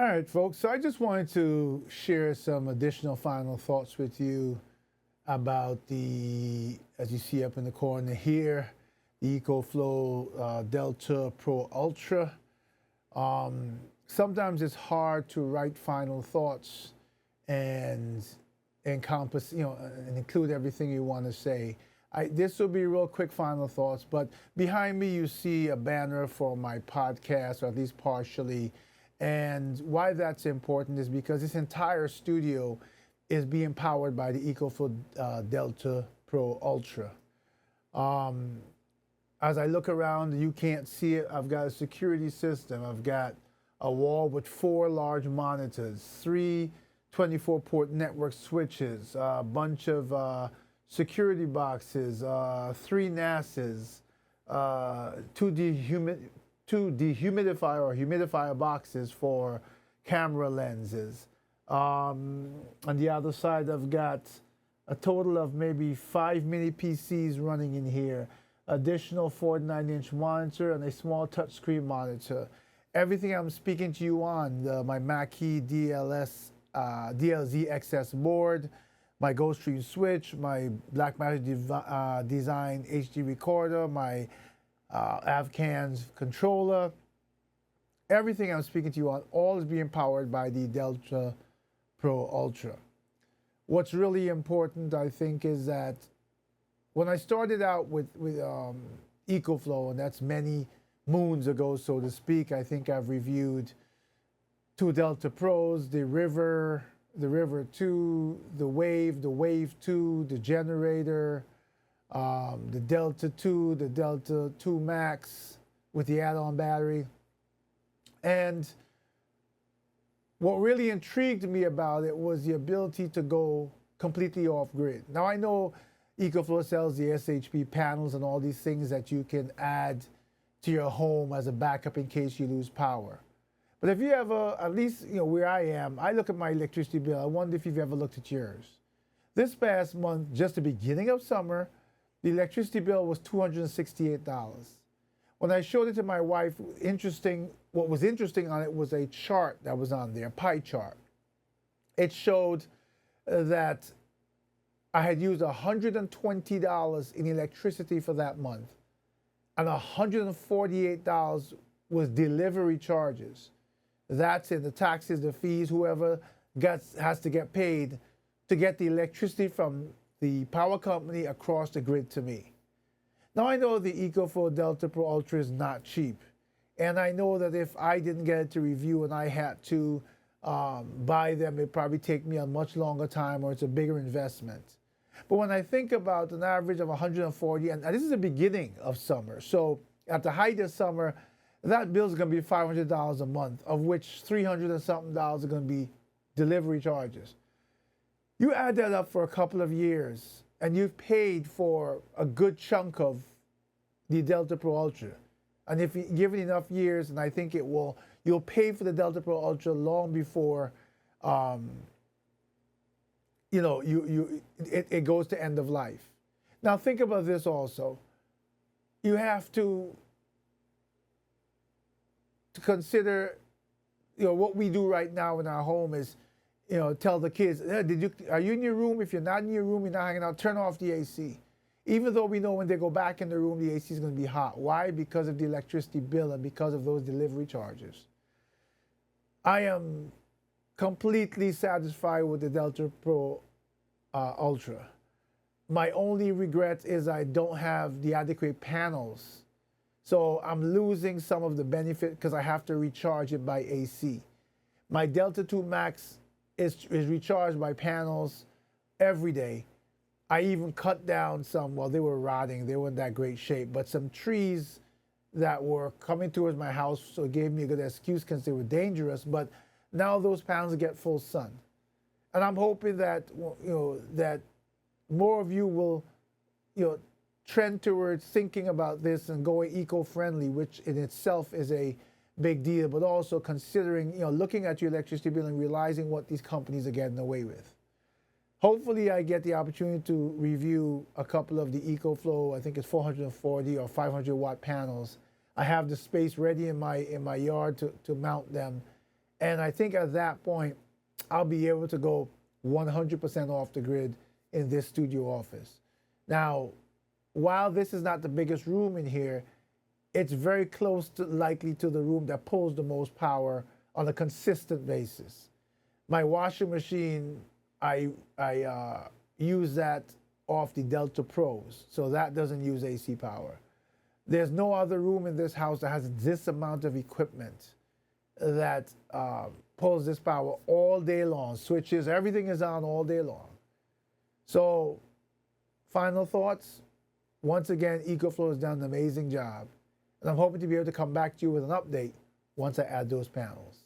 All right, folks. So I just wanted to share some additional final thoughts with you about the, as you see up in the corner here, the EcoFlow Delta Pro Ultra. Sometimes it's hard to write final thoughts and encompass, and include everything you want to say. This will be real quick final thoughts, but behind me you see a banner for my podcast, or at least partially. And why that's important is because this entire studio is being powered by the EcoFlow Delta Pro Ultra. Um, as I look around, you can't see it. I've got a security system. I've got a wall with 4 large monitors, 3 24-port network switches, a bunch of security boxes, 3 NASs, 2 dehumidifier or humidifier boxes for camera lenses. On the other side, I've got a total of maybe 5 mini PCs running in here, additional 49-inch monitor and a small touchscreen monitor. Everything I'm speaking to you on, my Mackie DLZ XS board, my GoStream switch, my Blackmagic Design HD recorder, my Avcans controller. Everything I'm speaking to you on, all is being powered by the Delta Pro Ultra. What's really important, I think, is that when I started out with EcoFlow, and that's many moons ago, so to speak, I think I've reviewed 2 Delta Pros, the River 2, the Wave 2, the Generator, the Delta 2, the Delta 2 Max with the add-on battery. And what really intrigued me about it was the ability to go completely off-grid. Now, I know EcoFlow sells the SHP panels and all these things that you can add to your home as a backup in case you lose power. But if you ever, at least where I am, I look at my electricity bill. I wonder if you've ever looked at yours. This past month, just the beginning of summer, the electricity bill was $268. When I showed it to my wife, what was interesting on it was a chart that was on there, a pie chart. It showed that I had used $120 in electricity for that month, and $148 was delivery charges. That's in the taxes, the fees, whoever has to get paid to get the electricity from the power company across the grid to me. Now, I know the EcoFlow Delta Pro Ultra is not cheap, and I know that if I didn't get it to review and I had to buy them, it'd probably take me a much longer time, or it's a bigger investment. But when I think about an average of 140, and this is the beginning of summer, so at the height of summer, that bill is going to be $500 a month, of which $300 and something are going to be delivery charges. You add that up for a couple of years, and you've paid for a good chunk of the Delta Pro Ultra. And if you give it enough years, and I think you'll pay for the Delta Pro Ultra long before, it goes to end of life. Now think about this also. You have to consider, what we do right now in our home is, tell the kids, are you in your room? If you're not in your room, you're not hanging out, turn off the AC. Even though we know when they go back in the room, the AC is going to be hot. Why? Because of the electricity bill and because of those delivery charges. I am completely satisfied with the Delta Pro Ultra. My only regret is I don't have the adequate panels. So I'm losing some of the benefit because I have to recharge it by AC. My Delta 2 Max is recharged by panels every day. I even cut down some, well, they were rotting, they weren't that great shape, but some trees that were coming towards my house, so it gave me a good excuse because they were dangerous, but now those panels get full sun. And I'm hoping that, that more of you will, trend towards thinking about this and going eco-friendly, which in itself is a big deal, but also considering, looking at your electricity bill and realizing what these companies are getting away with. Hopefully I get the opportunity to review a couple of the EcoFlow, I think it's 440 or 500 watt panels. I have the space ready in my yard to mount them. And I think at that point, I'll be able to go 100% off the grid in this studio office. Now, while this is not the biggest room in here, it's very close to likely to the room that pulls the most power on a consistent basis. My washing machine, I use that off the Delta Pros, so that doesn't use AC power. There's no other room in this house that has this amount of equipment that pulls this power all day long. Switches, everything is on all day long. So, final thoughts. Once again, EcoFlow has done an amazing job. And I'm hoping to be able to come back to you with an update once I add those panels.